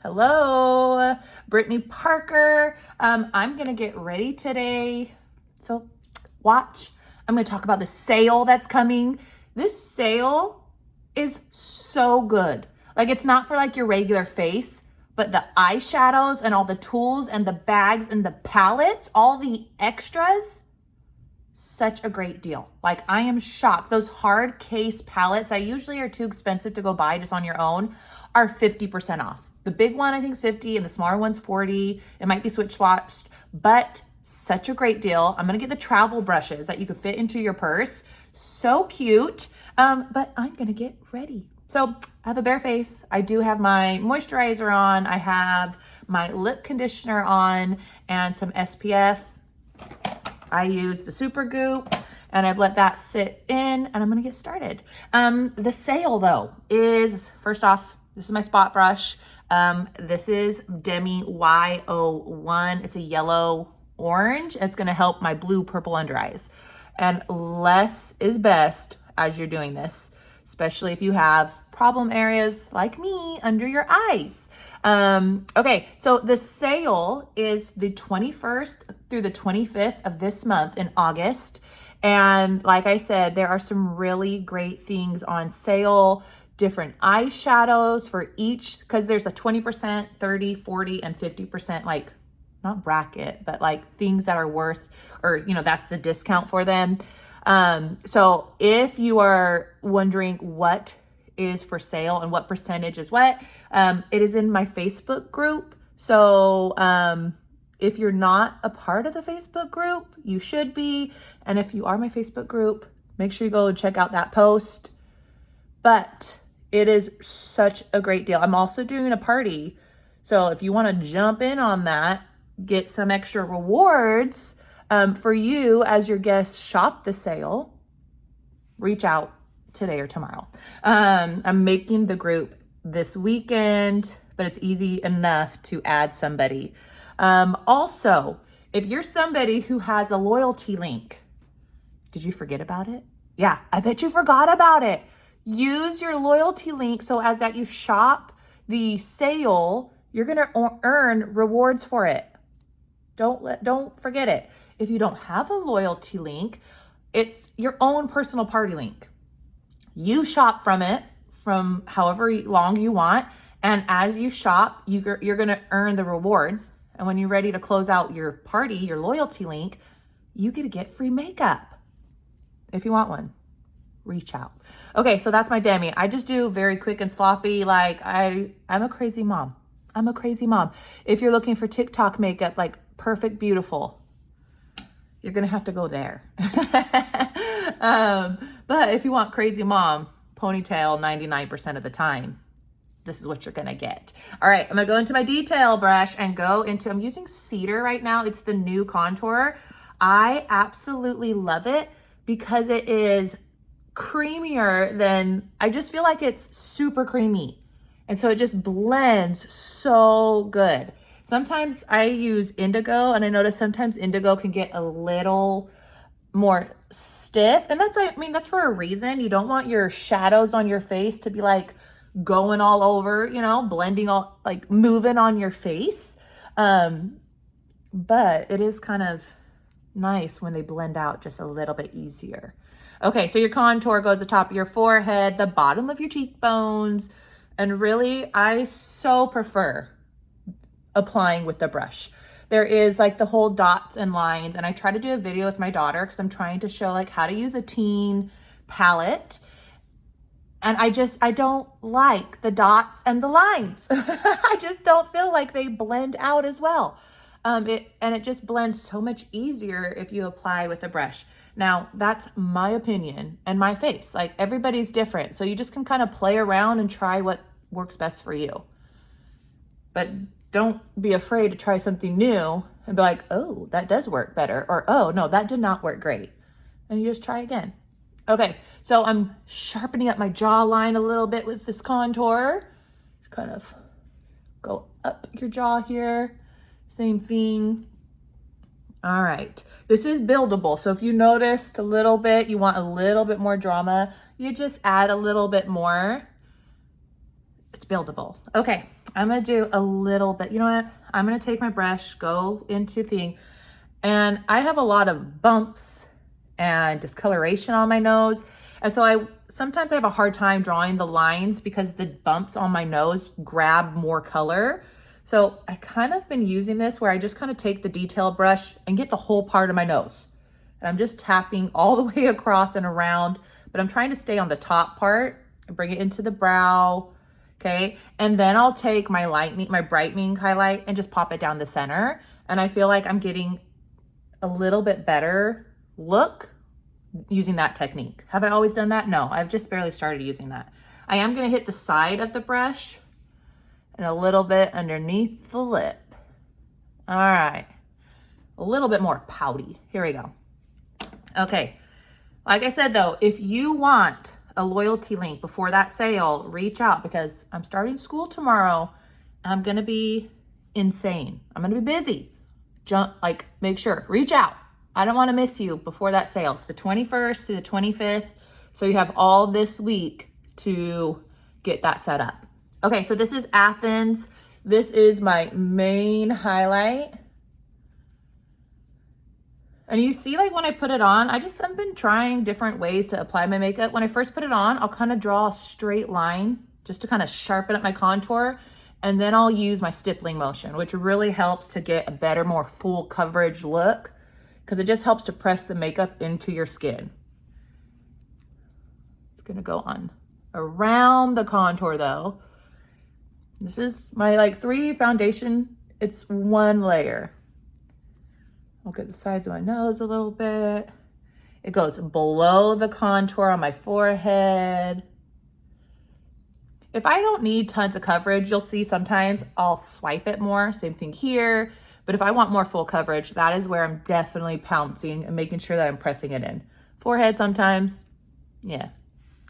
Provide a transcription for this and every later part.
Hello, Brittany Parker. I'm gonna get ready today. So watch, I'm gonna talk about the sale that's coming. This sale is so good. Like it's not for like your regular face, but the eyeshadows and all the tools and the bags and the palettes, all the extras, such a great deal. Like I am shocked. Those hard case palettes that usually are too expensive to go buy just on your own are 50% off. The big one I think is 50 and the smaller one's 40. It might be switch swatched, but such a great deal. I'm gonna get the travel brushes that you could fit into your purse. So cute. But I'm gonna get ready. So I have a bare face. I do have my moisturizer on. I have my lip conditioner on and some SPF. I use the Super Goop and I've let that sit in and I'm gonna get started. The sale though is, first off, this is my spot brush. This is Demi Y01. It's a yellow orange. It's gonna help my blue purple under eyes. And less is best as you're doing this, especially if you have problem areas like me under your eyes. Okay, so the sale is the 21st through the 25th of this month in August. And like I said, there are some really great things on sale, different eyeshadows for each, because there's a 20%, 30, 40, and 50% like, not bracket, but like things that are worth, or that's the discount for them. So if you are wondering what is for sale and what percentage is what, it is in my Facebook group. So if you're not a part of the Facebook group, you should be. And if you are my Facebook group, make sure you go check out that post. But it is such a great deal. I'm also doing a party. So if you want to jump in on that, get some extra rewards for you as your guests shop the sale, reach out today or tomorrow. I'm making the group this weekend, but it's easy enough to add somebody. Also, if you're somebody who has a loyalty link, did you forget about it? Yeah, I bet you forgot about it. Use your loyalty link so as that you shop the sale, you're gonna earn rewards for it. Don't forget it. If you don't have a loyalty link, it's your own personal party link. You shop from it from however long you want. And as you shop, you're going to earn the rewards. And when you're ready to close out your party, your loyalty link, you get to get free makeup. If you want one, reach out. Okay, so that's my Demi. I just do very quick and sloppy. Like I'm a crazy mom. I'm a crazy mom. If you're looking for TikTok makeup, like perfect, beautiful, you're going to have to go there. But if you want crazy mom, ponytail 99% of the time, this is what you're going to get. All right, I'm going to go into my detail brush and I'm using Cedar right now. It's the new contour. I absolutely love it because it is creamier than, I just feel like it's super creamy. And so it just blends so good. Sometimes I use indigo and I notice sometimes indigo can get a little more stiff. And that's for a reason. You don't want your shadows on your face to be like going all over, blending all, like moving on your face. But it is kind of nice when they blend out just a little bit easier. Okay, so your contour goes the top of your forehead, the bottom of your cheekbones. And really, I so prefer applying with the brush. There is like the whole dots and lines, and I try to do a video with my daughter because I'm trying to show like how to use a teen palette. And I don't like the dots and the lines. I just don't feel like they blend out as well. It just blends so much easier if you apply with a brush. Now, that's my opinion and my face. Like everybody's different. So you just can kind of play around and try what works best for you. But don't be afraid to try something new and be like, oh, that does work better. Or, oh, no, that did not work great. And you just try again. Okay, so I'm sharpening up my jawline a little bit with this contour. Kind of go up your jaw here. Same thing. All right, this is buildable. So if you noticed a little bit, you want a little bit more drama, you just add a little bit more. It's buildable. Okay, I'm gonna do a little bit. You know what? I'm gonna take my brush, go into thing, and I have a lot of bumps and discoloration on my nose. And so sometimes I have a hard time drawing the lines because the bumps on my nose grab more color. So I kind of been using this where I just kind of take the detail brush and get the whole part of my nose. And I'm just tapping all the way across and around, but I'm trying to stay on the top part and bring it into the brow. Okay. And then I'll take my brightening highlight and just pop it down the center. And I feel like I'm getting a little bit better look using that technique. Have I always done that? No, I've just barely started using that. I am going to hit the side of the brush and a little bit underneath the lip. All right. A little bit more pouty. Here we go. Okay. Like I said, though, if you want a loyalty link before that sale, reach out because I'm starting school tomorrow and I'm going to be insane. I'm going to be busy. Make sure, reach out. I don't want to miss you before that sale. It's the 21st through the 25th. So you have all this week to get that set up. Okay, so this is Athens. This is my main highlight. And you see, like when I put it on, I've been trying different ways to apply my makeup. When I first put it on, I'll kind of draw a straight line just to kind of sharpen up my contour. And then I'll use my stippling motion, which really helps to get a better, more full coverage look because it just helps to press the makeup into your skin. It's gonna go on around the contour though. This is my 3D foundation. It's one layer. I'll get the sides of my nose a little bit. It goes below the contour on my forehead. If I don't need tons of coverage, you'll see sometimes I'll swipe it more. Same thing here. But if I want more full coverage, that is where I'm definitely pouncing and making sure that I'm pressing it in. Forehead sometimes, yeah,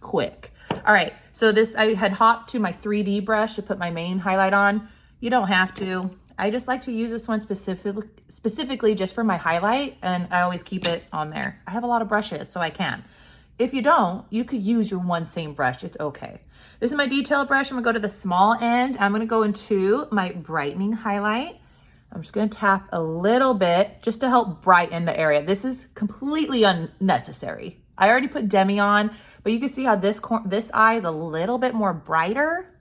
quick. All right, so I had hopped to my 3D brush to put my main highlight on. You don't have to. I just like to use this one specifically just for my highlight, and I always keep it on there. I have a lot of brushes, so I can. If you don't, you could use your same brush. It's okay. This is my detail brush. I'm gonna go to the small end. I'm gonna go into my brightening highlight. I'm just gonna tap a little bit just to help brighten the area. This is completely unnecessary. I already put Demi on, but you can see how this eye is a little bit more brighter.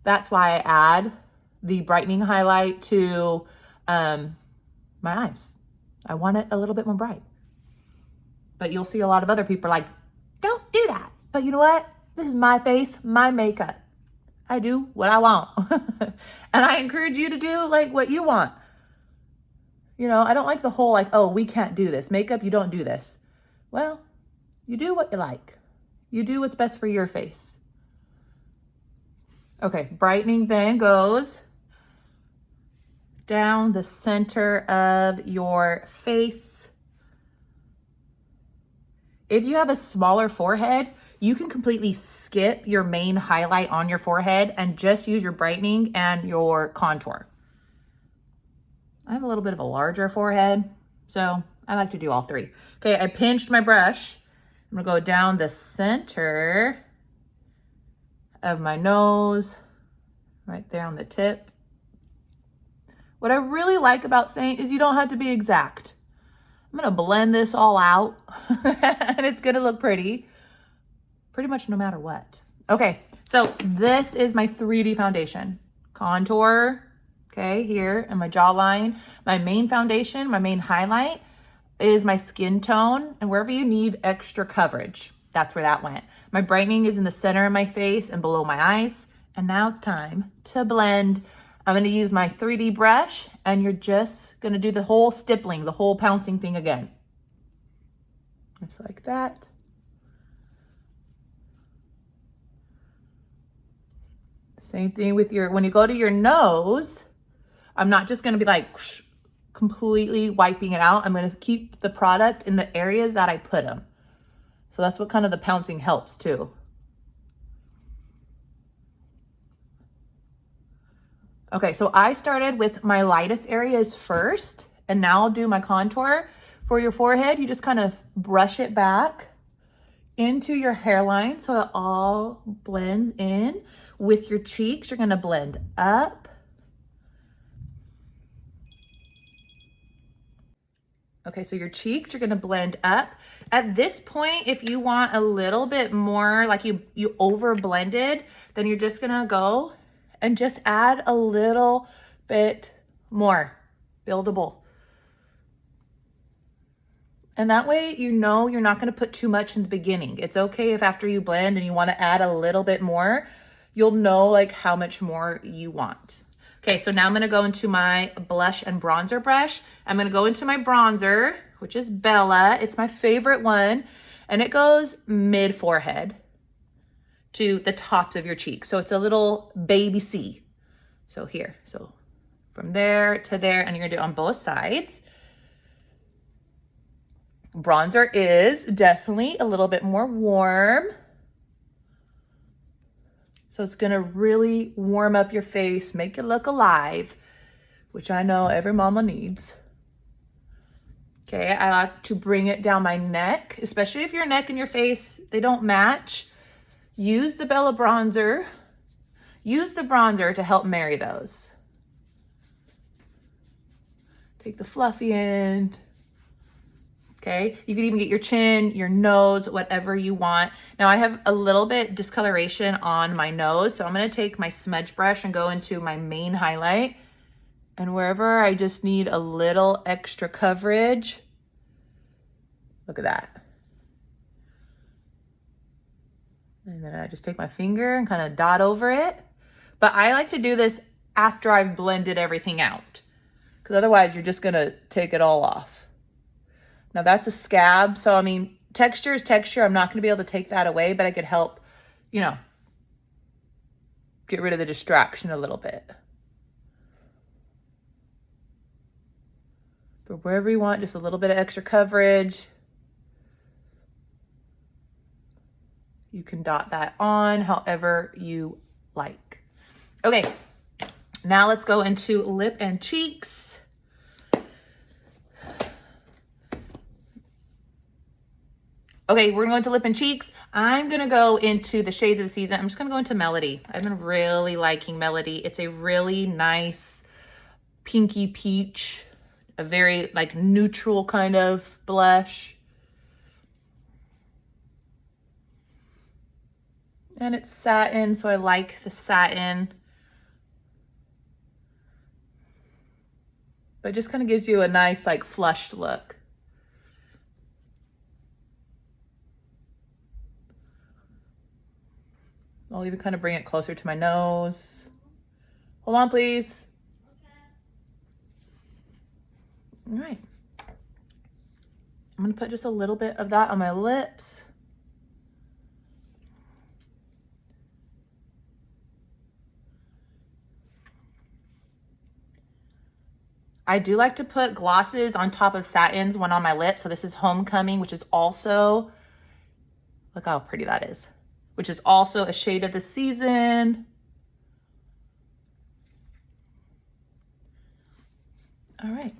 That's why I add the brightening highlight to my eyes. I want it a little bit more bright. But you'll see a lot of other people are like, don't do that. But you know what? This is my face, my makeup. I do what I want. And I encourage you to do what you want. You know, I don't like the whole oh, we can't do this. Makeup, you don't do this. Well, you do what you like. You do what's best for your face. Okay, brightening then goes down the center of your face. If you have a smaller forehead, you can completely skip your main highlight on your forehead and just use your brightening and your contour. I have a little bit of a larger forehead, so I like to do all three. Okay, I pinched my brush. I'm gonna go down the center of my nose, right there on the tip. What I really like about Seint is you don't have to be exact. I'm gonna blend this all out and it's gonna look pretty much no matter what. Okay, so this is my 3D foundation. Contour, okay, here in my jawline. My main foundation, my main highlight is my skin tone, and wherever you need extra coverage, that's where that went. My brightening is in the center of my face and below my eyes, and now it's time to blend. I'm gonna use my 3D brush, and you're just gonna do the whole stippling, the whole pouncing thing again. Just like that. Same thing with when you go to your nose, I'm not just gonna be completely wiping it out. I'm gonna keep the product in the areas that I put them. So that's what kind of the pouncing helps too. Okay, so I started with my lightest areas first, and now I'll do my contour. For your forehead, you just kind of brush it back, into your hairline so it all blends in. With your cheeks, you're gonna blend up. Okay, so your cheeks, you're gonna blend up. At this point, if you want a little bit more, like you over blended, then you're just gonna go and just add a little bit more, buildable. And that way, you know you're not gonna put too much in the beginning. It's okay if after you blend and you wanna add a little bit more, you'll know like how much more you want. Okay, so now I'm gonna go into my blush and bronzer brush. I'm gonna go into my bronzer, which is Bella. It's my favorite one. And it goes mid forehead to the tops of your cheeks. So it's a little baby C. So here, so from there to there, and you're gonna do it on both sides. Bronzer is definitely a little bit more warm. So it's gonna really warm up your face, make it look alive, which I know every mama needs. Okay, I like to bring it down my neck, especially if your neck and your face, they don't match. Use the Bella bronzer. Use the bronzer to help marry those. Take the fluffy end. Okay, you can even get your chin, your nose, whatever you want. Now I have a little bit discoloration on my nose, so I'm gonna take my smudge brush and go into my main highlight. And wherever I just need a little extra coverage, look at that. And then I just take my finger and kind of dot over it. But I like to do this after I've blended everything out, because otherwise you're just gonna take it all off. Now that's a scab, so I mean, texture is texture. I'm not gonna be able to take that away, but I could help, you know, get rid of the distraction a little bit. But wherever you want, just a little bit of extra coverage. You can dot that on however you like. Okay, now let's go into lip and cheeks. Okay, we're gonna go into lip and cheeks. I'm gonna go into the shades of the season. I'm just gonna go into Melody. I've been really liking Melody. It's a really nice pinky peach, a very like neutral kind of blush. And it's satin, so I like the satin. But it just kind of gives you a nice like flushed look. I'll even kind of bring it closer to my nose. Hold on, please. All right. I'm gonna put just a little bit of that on my lips. I do like to put glosses on top of satins when on my lips. So this is Homecoming, which is also, look how pretty that is, which is also a shade of the season. All right.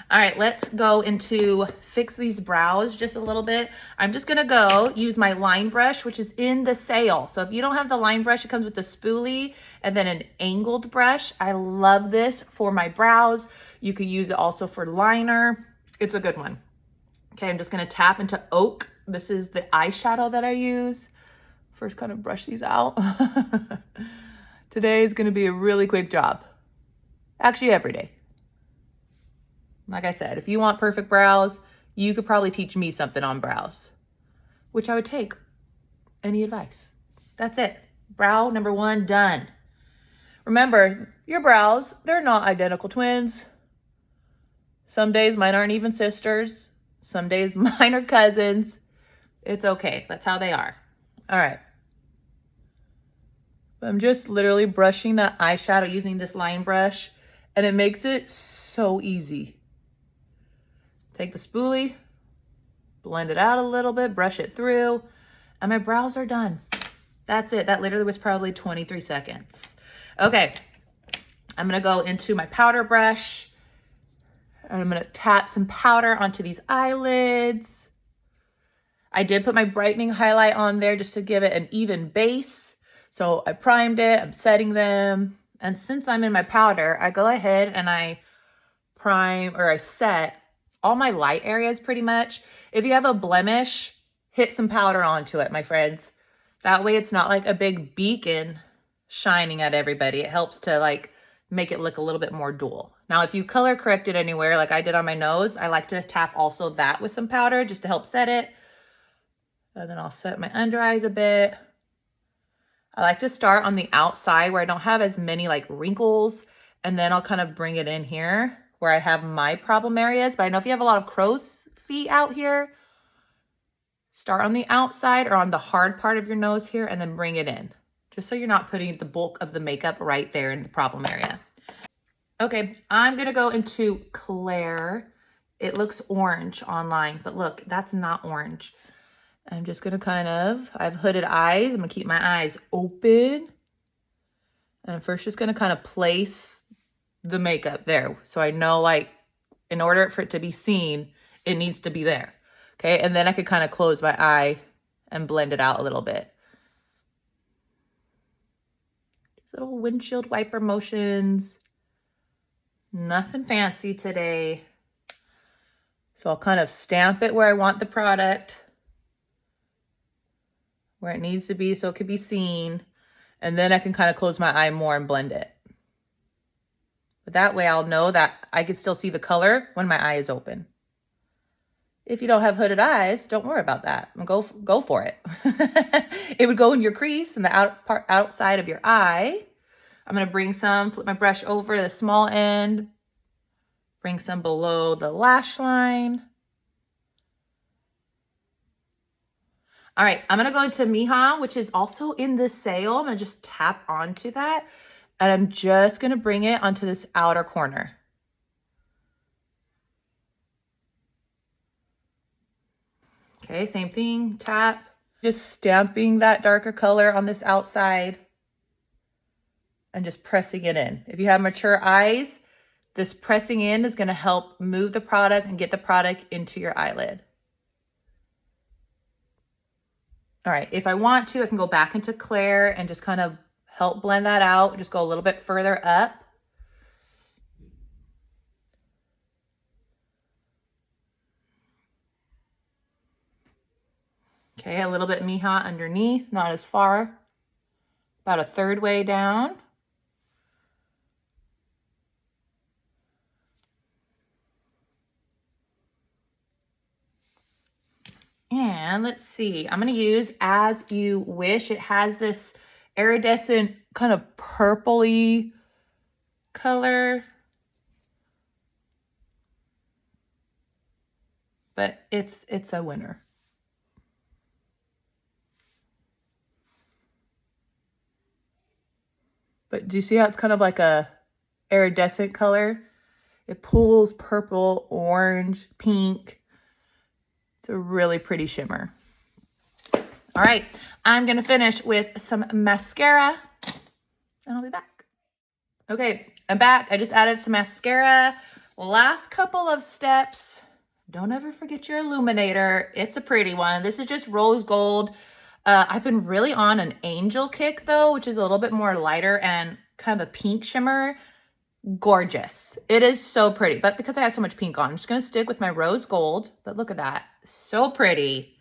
All right, let's go into fix these brows just a little bit. I'm just gonna go use my line brush, which is in the sale. So if you don't have the line brush, it comes with the spoolie and then an angled brush. I love this for my brows. You could use it also for liner. It's a good one. Okay, I'm just gonna tap into Oak. This is the eyeshadow that I use. First kind of brush these out. Today is gonna be a really quick job. Actually, every day. Like I said, if you want perfect brows, you could probably teach me something on brows, which I would take any advice. That's it. Brow number 1 done. Remember, your brows, they're not identical twins. Some days mine aren't even sisters. Some days mine are cousins. It's okay. That's how they are. All right. I'm just literally brushing that eyeshadow using this line brush, and it makes it so easy. Take the spoolie, blend it out a little bit, brush it through, and my brows are done. That's it. That literally was probably 23 seconds. Okay, I'm gonna go into my powder brush, and I'm gonna tap some powder onto these eyelids. I did put my brightening highlight on there just to give it an even base. So I primed it, I'm setting them. And since I'm in my powder, I go ahead and I prime or I set all my light areas pretty much. If you have a blemish, hit some powder onto it, my friends. That way it's not like a big beacon shining at everybody. It helps to like make it look a little bit more dual. Now, if you color correct it anywhere, like I did on my nose, I like to tap also that with some powder just to help set it. And then I'll set my under eyes a bit. I like to start on the outside where I don't have as many like wrinkles, and then I'll kind of bring it in here where I have my problem areas. But I know if you have a lot of crow's feet out here, start on the outside or on the hard part of your nose here and then bring it in, just so you're not putting the bulk of the makeup right there in the problem area. Okay, I'm gonna go into Claire. It looks orange online, but look, that's not orange. I'm just gonna I have hooded eyes. I'm gonna keep my eyes open. And I'm first just gonna kind of place the makeup there. So I know like in order for it to be seen, it needs to be there. Okay, and then I could kind of close my eye and blend it out a little bit. Just little windshield wiper motions. Nothing fancy today. So I'll kind of stamp it where I want the product, where it needs to be so it could be seen. And then I can kind of close my eye more and blend it. But that way I'll know that I can still see the color when my eye is open. If you don't have hooded eyes, don't worry about that. Go for it. It would go in your crease in the outside of your eye. I'm going to bring some, flip my brush over the small end, bring some below the lash line. All right, I'm going to go into Miha, which is also in this sale. I'm going to just tap onto that, and I'm just going to bring it onto this outer corner. Okay, same thing, tap. Just stamping that darker color on this outside and just pressing it in. If you have mature eyes, this pressing in is going to help move the product and get the product into your eyelid. All right, if I want to, I can go back into Claire and just kind of help blend that out. Just go a little bit further up. Okay, a little bit Miha underneath, not as far. About a third way down. And let's see, I'm going to use As You Wish. It has this iridescent kind of purpley color, but it's a winner. But do you see how it's kind of like a iridescent color? It pulls purple, orange, pink. It's a really pretty shimmer. All right, I'm gonna finish with some mascara and I'll be back. Okay, I'm back. I just added some mascara. Last couple of steps. Don't ever forget your illuminator. It's a pretty one. This is just rose gold. I've been really on an angel kick though, which is a little bit more lighter and kind of a pink shimmer. Gorgeous. It is so pretty, but because I have so much pink on, I'm just gonna stick with my rose gold, but look at that. So pretty.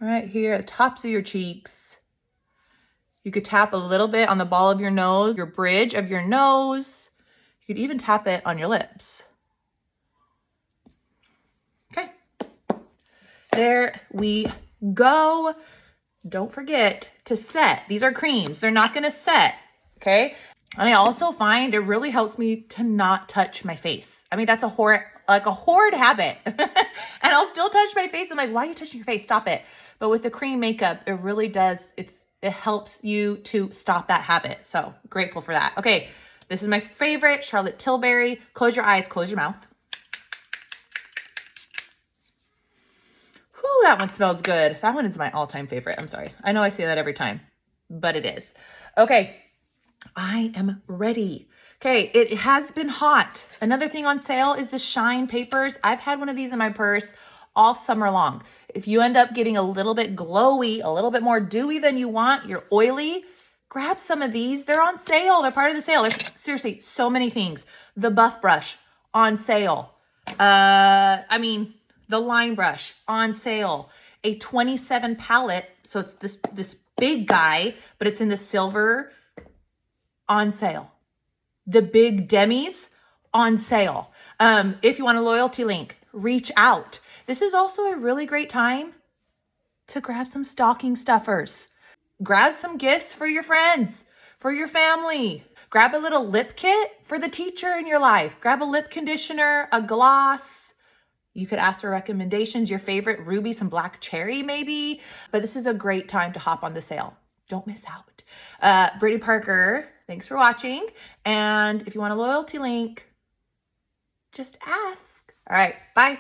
Right here, the tops of your cheeks. You could tap a little bit on the ball of your nose, your bridge of your nose. You could even tap it on your lips. Okay. There we go. Don't forget to set. These are creams. They're not gonna set, okay? And I also find it really helps me to not touch my face. I mean, that's a horrid habit. And I'll still touch my face. I'm like, why are you touching your face? Stop it. But with the cream makeup, it really does, it helps you to stop that habit. So grateful for that. Okay, this is my favorite, Charlotte Tilbury. Close your eyes, close your mouth. Whew, that one smells good. That one is my all-time favorite. I'm sorry. I know I say that every time, but it is. Okay. I am ready. Okay, it has been hot. Another thing on sale is the Shine papers. I've had one of these in my purse all summer long. If you end up getting a little bit glowy, a little bit more dewy than you want, you're oily, grab some of these. They're on sale. They're part of the sale. There's seriously so many things. The buff brush on sale. The line brush on sale. A 27 palette. So it's this big guy, but it's in the silver, on sale. The big demis on sale. If you want a loyalty link, reach out. This is also a really great time to grab some stocking stuffers. Grab some gifts for your friends, for your family. Grab a little lip kit for the teacher in your life. Grab a lip conditioner, a gloss. You could ask for recommendations, your favorite ruby, some black cherry maybe. But this is a great time to hop on the sale. Don't miss out. Brittany Parker, thanks for watching. And if you want a loyalty link, just ask. All right, bye.